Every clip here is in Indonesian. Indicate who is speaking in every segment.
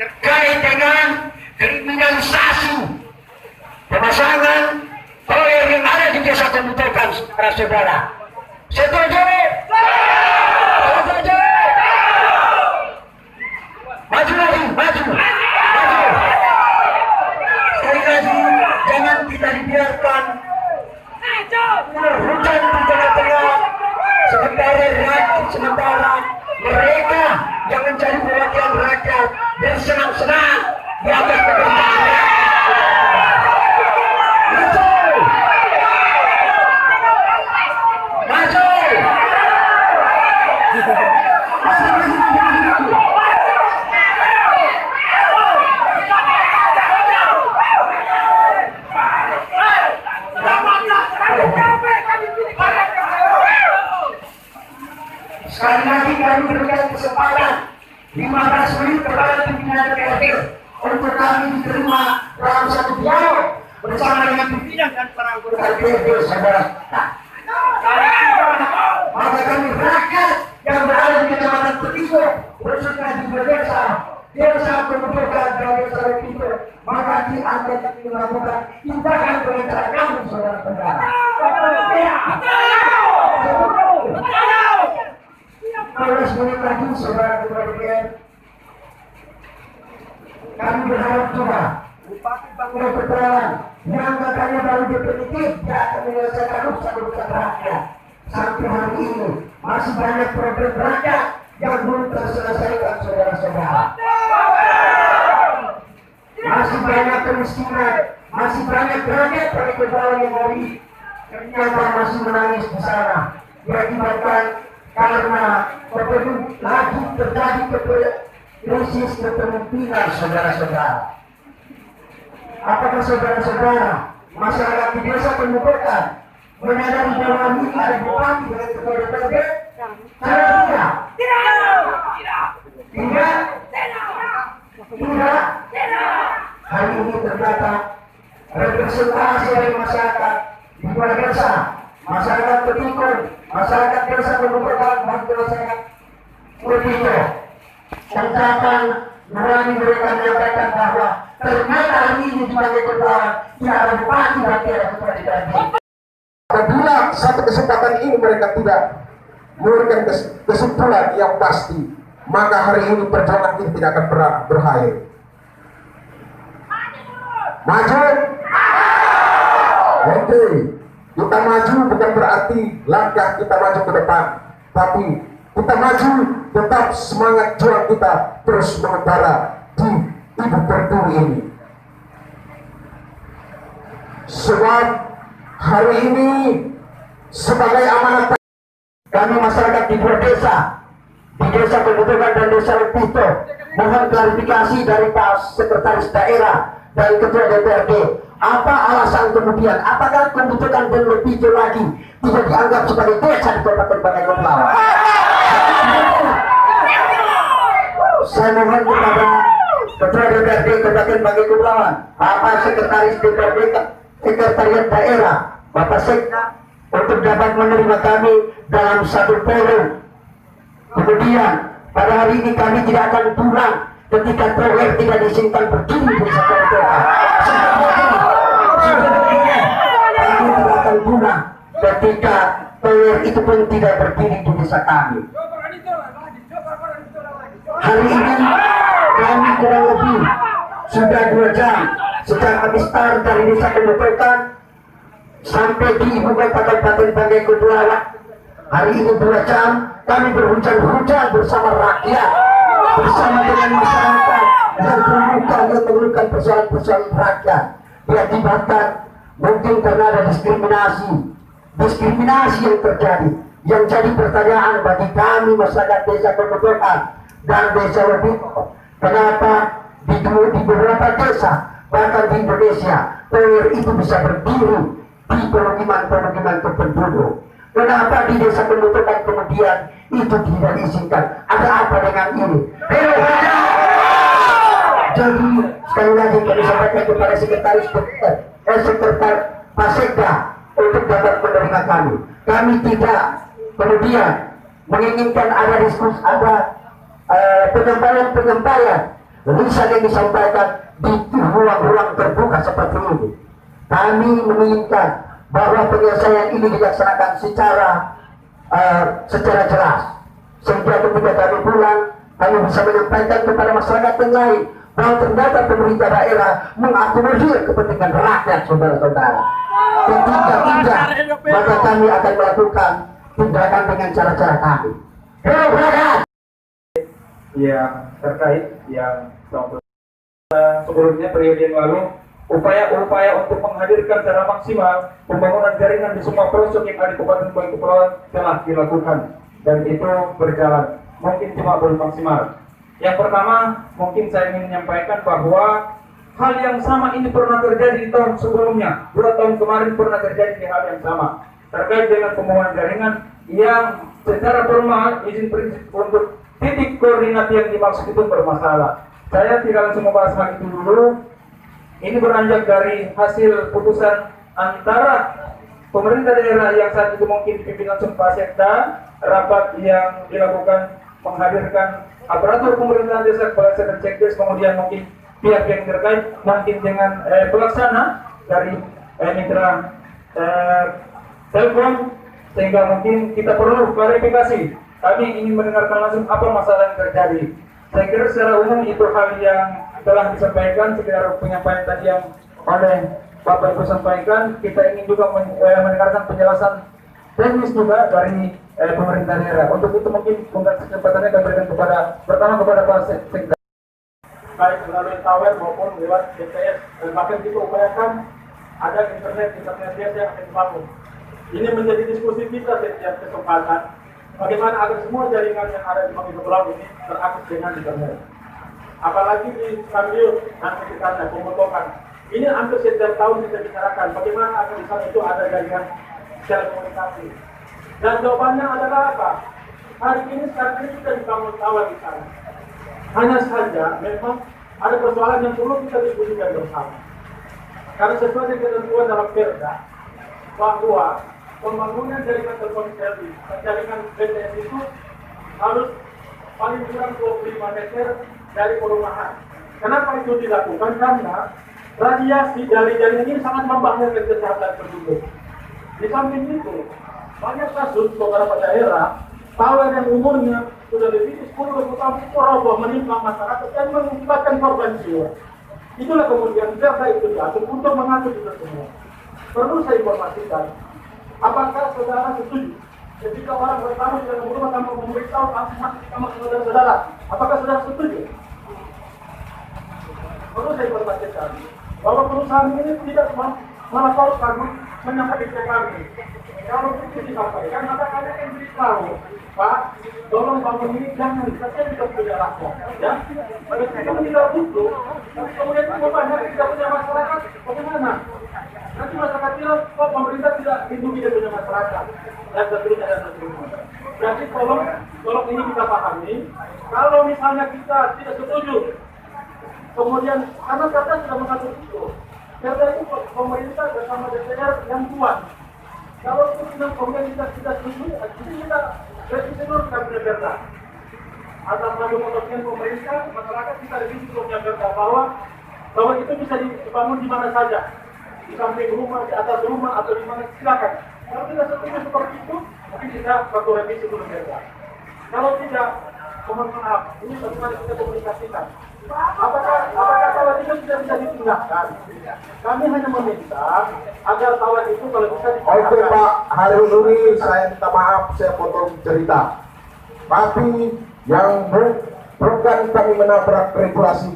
Speaker 1: terkait dengan kriminalisasi pemasangan toilet yang ada di desa Kemutokan, saudara-saudara. Setuju? Setuju? Maju lagi, maju. Sekali lagi, jangan kita dibiarkan hujan di tengah-tengah sementara mereka yang menjadi perwakilan rakyat bersenang-senang di atas pemerintahan. Sekali lagi kami berikan kesempatan 15 menit kepada pimpinan DPRD untuk kami diterima dalam satu dialog bersama dengan pimpinan dan para anggota DPRD, saudara. Maka kami rakyat yang berada di Kecamatan Petito, khususnya di desa Kemutokan dan desa Petito, maka dianggap melakukan tindakan pengejaran kami, saudara-saudara. Harus menit lagi, saudara ketua DPR. Kami berharap juga Bupati Bangka Keterangan yang katanya baru definitif dia akan menyelesaikan urusan rakyat. Sampai hari ini masih banyak problem rakyat yang belum terselesaikan, saudara-saudara. Masih banyak kemiskinan, masih banyak rakyat pada kebawah yang hari ternyata masih menangis di sana. Diakibatkan karena lagi terjadi krisis kepemimpinan, saudara-saudara. Apakah saudara-saudara masyarakat di desa Kemutokan menyadari bahwa ini ada bupati dengan ketua DPRD? Tidak. Hari ini ternyata representasi dari masyarakat di luar desa, masyarakat Petito, masyarakat desa Kemutokan, dan masyarakat Petito, catatan berani mereka menyampaikan bahwa ternyata hari ini di Bangka Keterangan tidak ada bupati dan tidak ada ketua DPRD.
Speaker 2: Apabila satu kesempatan ini mereka tidak memberikan kesimpulan yang pasti, maka hari ini perjuangan ini tidak akan pernah berakhir. Maju. Oke, kita maju bukan berarti langkah kita maju ke depan, tapi kita maju tetap semangat juang kita terus mengembara di Ibu Pertiwi ini. Sebab hari ini sebagai amanat kami masyarakat di dua desa, di desa Kemutokan dan desa Petito, mohon klarifikasi dari Pak Sekretaris Daerah dan Ketua DPRD. Apa alasan kemudian? Apakah Kemutokan dan Petito lagi tidak dianggap sebagai desa di Kabupaten Bangka Kepulauan? Saya mohon kepada Ketua DPRD Kabupaten Bangka Kepulauan, Bapak Sekretaris DPRD Sekretariat Daerah, Bapak Sekda, untuk dapat menerima kami dalam satu forum. Kemudian pada hari ini kami tidak akan pulang ketika toilet tidak diizinkan berdiri di desa Kemutokan. Kami tidak akan pulang ketika toilet itu pun tidak berdiri di desa kami. Hari ini kami kurang lebih sudah 2 jam sejak kami start dari desa Kemutokan sampai di ibu kota Kabupaten Bangka Kepulauan. Hari ini 2 jam kami berhujan-hujan bersama rakyat, bersama dengan masyarakat yang terluka, yang mengeluhkan persoalan-persoalan rakyat. Diakibatkan mungkin karena ada diskriminasi yang terjadi, yang jadi pertanyaan bagi kami masyarakat desa Kemutokan dan desa Petito, kenapa di beberapa desa bahkan di Indonesia toilet itu bisa berdiri di pemukiman penduduk. Kenapa di desa Kemutokan kemudian itu tidak diizinkan? Ada apa dengan ini? Jadi sekali lagi kami sampaikan kepada sekretaris Pak Sekda untuk dapat menerima kami. Kami tidak kemudian menginginkan ada diskusi, ada penyampaian Tulisan yang disampaikan di ruang-ruang terbuka seperti ini. Kami menginginkan bahwa penyelesaian ini dilaksanakan secara jelas, sehingga ketika kami pulang kami bisa menyampaikan kepada masyarakat yang lain bahwa ternyata pemerintah daerah mengakomodir kepentingan rakyat, saudara-saudara. Ketika tidak, maka kami akan melakukan tindakan dengan cara-cara kami.
Speaker 3: Yang terkait yang sebelumnya periode yang lalu, upaya-upaya untuk menghadirkan secara maksimal pembangunan jaringan di semua pelosok yang ada di Kabupaten Bali Kepulauan telah dilakukan dan itu berjalan, mungkin cuma belum maksimal. Yang pertama, mungkin saya ingin menyampaikan bahwa hal yang sama ini pernah terjadi di tahun sebelumnya. 2 tahun kemarin pernah terjadi di hal yang sama terkait dengan pembangunan jaringan yang secara formal izin prinsip untuk titik koordinat yang dimaksud itu bermasalah. Saya tidak langsung membahas hal itu dulu. Ini beranjak dari hasil putusan antara pemerintah daerah yang saat itu mungkin dipimpin langsung Pak Sekda, rapat yang dilakukan menghadirkan aparatur pemerintahan desa, kepala desa dan sekdes, kemudian mungkin pihak yang terkait, mungkin dengan pelaksana dari mitra Telkom, sehingga mungkin kita perlu klarifikasi. Kami ingin mendengarkan langsung apa masalah yang terjadi. Saya kira secara umum itu hal yang telah disampaikan, sekedar penyampaian tadi yang oleh Bapak Ibu sampaikan. Kita ingin juga mendengarkan penjelasan teknis juga dari pemerintah daerah. Untuk itu mungkin kesempatannya kami berikan kepada Pak Sekda. Baik melalui tower maupun lewat BTS, dan bahkan kita upayakan ada internet desa yang akan dibangun. Ini menjadi diskusi kita setiap kesempatan, bagaimana agar semua jaringan yang ada di Bali Kepulauan ini terakses dengan internet. Apalagi di Sambil dan sekitarnya, pemotongan. Ini hampir setiap tahun kita bicarakan, bagaimana agar di sana itu ada jaringan telekomunikasi. Dan jawabannya adalah apa? Hari ini sekarang ini kita dibangun tower di sana. Hanya saja memang ada persoalan yang perlu kita diskusikan bersama. Karena sesuai dengan ketentuan dalam Perda bahwa pembangunan jaringan telkomsel, jaringan BTS itu harus paling kurang 25 meter dari perumahan. Kenapa itu dilakukan? Karena radiasi dari jaringan ini sangat membahayakan kesehatan penduduk. Di samping itu, banyak kasus beberapa daerah tower yang umurnya sudah lebih 10-20 tahun itu roboh menimpa masyarakat dan mengakibatkan korban jiwa. Itulah kemudian Perda itu jatuh untuk mengatur itu semua. Perlu saya informasikan, apakah saudara setuju ketika orang bertamu di dalam rumah tanpa memberitahu langsung di kamar saudara-saudara? Apakah saudara setuju? Perlu saya informasikan bahwa perusahaan ini tidak melaporkan menyampaikan kami. Kalau itu disampaikan, maka kalian akan beritahu, Pak, tolong bangun ini jangan, saya tidak punya rakyat, ya. Kalau kita butuh, tapi kemudian itu banyak tidak punya masyarakat, bagaimana? Nanti masyarakat bilang, kok pemerintah tidak lindungi dia punya masyarakat, dan seterusnya dan seterusnya. Jadi tolong ini kita pahami. Kalau misalnya kita tidak setuju, kemudian karena Perda sudah mengatur itu, Perda itu pemerintah bersama DPR yang kuat. Kalau kemudian kita setuju, kita revisi dulu kabinet Perda. Atas nama kepentingan pemerintah, masyarakat kita revisi dulu Perda bahwa itu bisa dibangun di mana saja, di samping rumah, di atas rumah atau di mana, silakan. Kalau tidak setuju seperti itu, mungkin kita perlu revisi dulu Perda. Kalau tidak, mohon maaf, ini bagaimana kita komunikasikan. Apakah tower itu tidak bisa dipindahkan? Kami hanya meminta agar tower itu kalau bisa dipindahkan.
Speaker 4: Oke Pak, hari ini saya minta maaf, saya potong cerita. Tapi yang bukan kami menabrak regulasi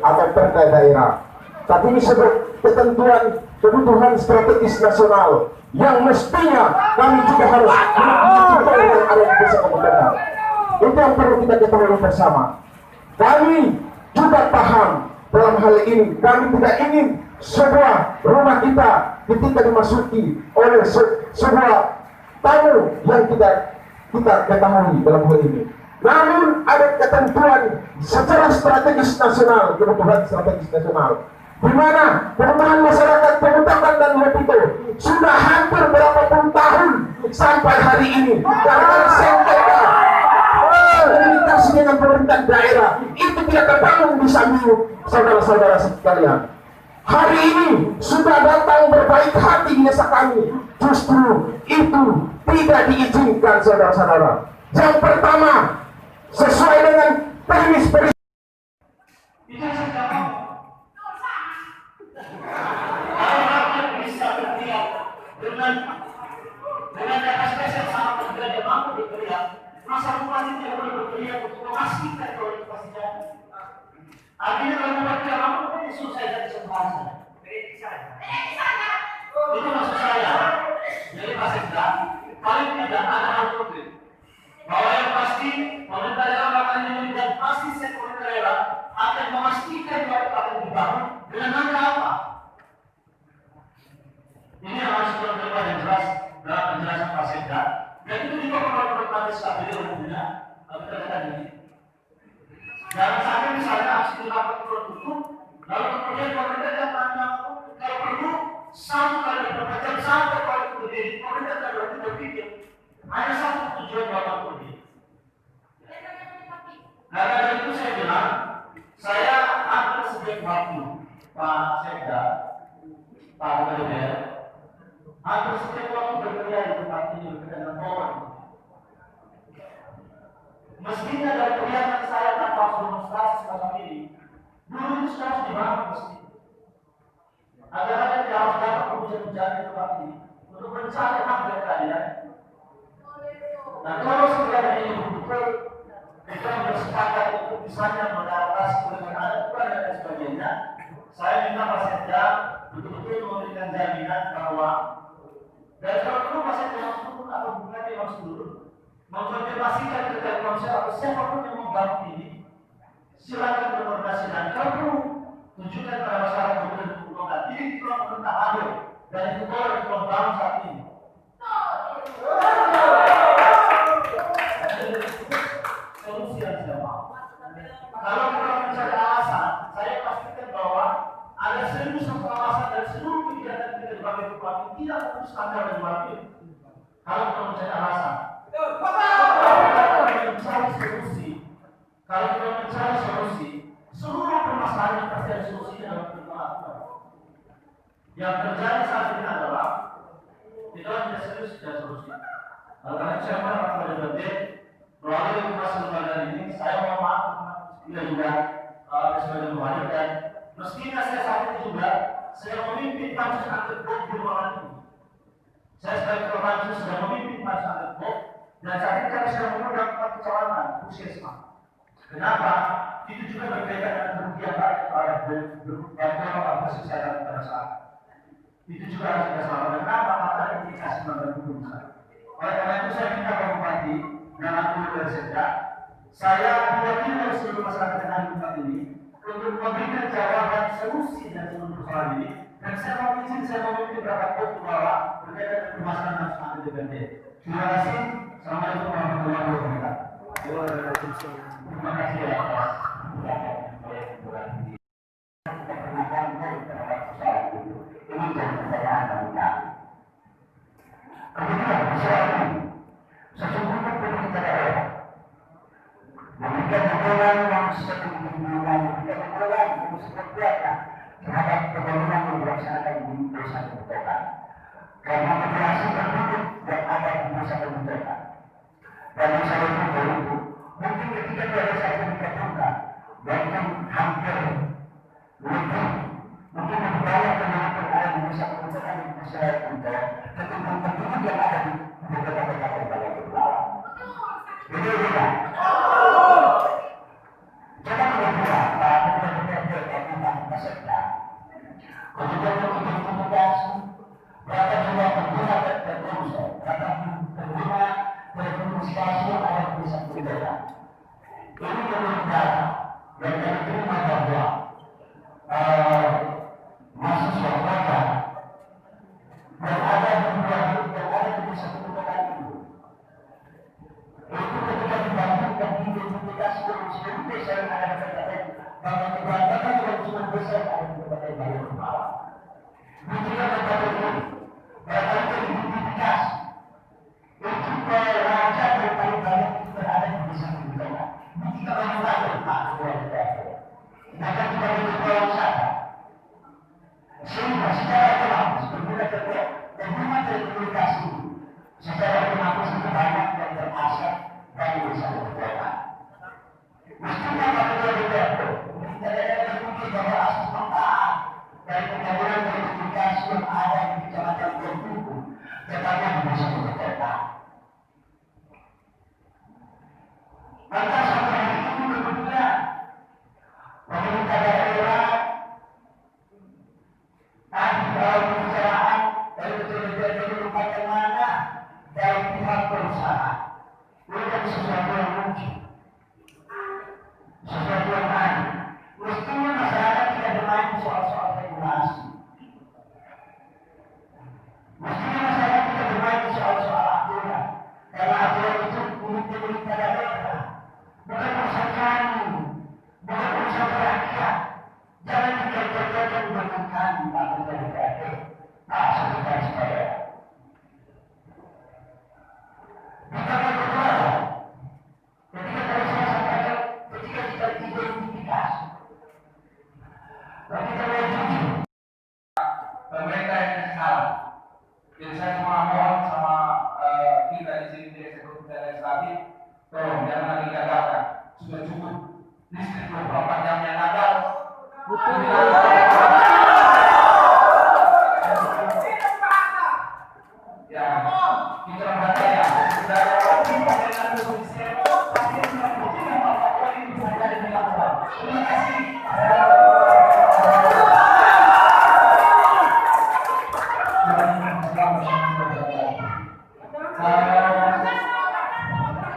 Speaker 4: atau Perda daerah, tapi ini sebuah ketentuan kebutuhan strategis nasional yang mestinya kami juga harus mengikuti yang ada di desa kemudian. Itu yang perlu kita ketahui bersama. Kami juga paham dalam hal ini. Kami tidak ingin sebuah rumah kita ketika dimasuki oleh sebuah tamu yang kita ketahui dalam hal ini. Namun ada ketentuan secara strategis nasional, kebutuhan strategis nasional, di mana perumahan masyarakat Pemutakan dan Lopito sudah hampir berapa puluh tahun sampai hari ini karena sengketa komunitas kolaborasi dengan pemerintah daerah itu tidak terbangun di samping saudara-saudara sekalian. Hari ini sudah datang berbaik hati di desa kami, justru itu tidak diizinkan saudara-saudara. Yang pertama, sesuai dengan teknis
Speaker 1: dengan kapasitas yang sangat berbeda dan mampu bergerak, masa bupati tidak boleh bergerak untuk memastikan kalau itu pasti jadi. Artinya kalau bupati tidak mampu, itu selesai kesempatan. Itu maksud saya. Jadi Pak Sekda, paling tidak ada hal konkret. Bahwa yang pasti pemerintah daerah akan ini dan pasti sektor daerah akan memastikan bahwa akan dibangun dengan langkah apa. Ini yang harus terlibat dan jelas dalam penjelasan Pak Sekda. Dan itu juga kalau berbagai stabilitas umumnya terkait ini. Jangan sampai misalnya aksi dilakukan tertutup, lalu kemudian pemerintah yang tanya kalau perlu satu kali berbaca satu kali berdiri, pemerintah tidak berarti berpikir hanya satu tujuan dalam berdiri. Nah dari itu saya bilang, saya akan sebagai waktu Pak Sekda, Pak Gubernur, hampir setiap waktu bekerja di tempat ini bekerja dengan pohon. Mestinya dari kelihatan saya tanpa demonstrasi semacam ini, dulu itu sudah harus dibangun mesti. Agar ada tidak harus dapat kemudian menjadi tempat ini untuk mencari hak dari kalian. Nah kalau sekiranya ini betul kita bersepakat untuk misalnya mengatasi dengan adat Quran dan lain sebagainya, saya minta Pak Sekda betul-betul memberikan jaminan bahwa dan kalau perlu masih harus turun atau bukan dia harus turun mengkonfirmasikan kepada manusia atau siapapun yang membantu ini silakan berkoordinasi dan kalau perlu tunjukkan pada masyarakat kemudian dukungan ini telah pemerintah hadir dan itu boleh membangun saat ini. Solusi yang saya mau. Kalau kita mencari alasan, saya pastikan bahwa ada 1.000 alasan dari seluruh kegiatan kita di Wakil Bupati tidak memenuhi standar dan wakil. Kalau kita mencari alasan, kalau kita mencari solusi, kalau kita mencari solusi, seluruh permasalahan yang pasti ada solusinya dalam permasalahan. Yang terjadi saat ini adalah kita tidak serius dan solusi. Karena saya marah kepada Bapak, melalui informasi lembaga ini, saya mohon maaf, tidak juga sebagai pembantu dan mestinya saya saat itu juga saya memimpin pansus angket BOK di ruangan ini. Saya sebagai ketua pansus sudah memimpin pansus angket BOK dan saat ini kami sudah memegang 4 kecamatan puskesmas. Kenapa? Itu juga berkaitan dengan kerugian rakyat terhadap bantuan orang kesehatan pada saat itu juga harus kita selamatkan. Kenapa? Karena indikasi melanggar hukum. Oleh karena itu saya minta Pak Bupati dan aku dari Sekda, saya diwakili oleh seluruh masyarakat yang ada di tempat ini untuk memberikan jawaban solusi dari seluruh persoalan ini. Dan saya mau izin saya memimpin rapat BOK bahwa berkaitan dengan permasalahan harus ambil DPRD. Terima kasih. Assalamualaikum warahmatullahi wabarakatuh. Waalaikumsalam. Terima kasih ya.
Speaker 2: Ini jadi pertanyaan bagi kami. Kemudian soal ini, sesungguhnya pemerintah daerah memberikan dukungan yang sedemikian memberikan dukungan yang seperti biasa terhadap pembangunan yang dilaksanakan di desa kebutuhan. Karena populasi penduduk yang ada di desa kebutuhan. Dan desa kebutuhan itu mungkin ketika desa itu dikabulkan, mungkin hampir lebih mungkin lebih banyak penduduk yang ada di desa kebutuhan di desa kebutuhan ketimbang penduduk yang ada di beberapa kabupaten kepulauan. Jadi bukan. Jangan berpura para pemerintah kabupaten Masyarakat. Kemudian komunikasi berapa jumlah pengguna Telkomsel, berapa pengguna telekomunikasi yang ada di desa kebutuhan. Ini menurut data yang kami terima bahwa mahasiswa pelajar yang ada di desa kebutuhan itu ketika dibandingkan diidentifikasi dengan seluruh desa yang ada di kabupaten bahwa kebanyakan dengan seluruh desa yang ada di kabupaten Bayu Kepala. Jika kabupaten ini berkali diidentifikasi untuk pelajar yang paling banyak itu berada di desa kebutuhan.
Speaker 1: pemerintah yang sekarang. Jadi saya cuma mohon sama kita di sini di eksekutif dan legislatif, tolong jangan lagi gagalkan. Sudah cukup listrik 24 jam yang gagal.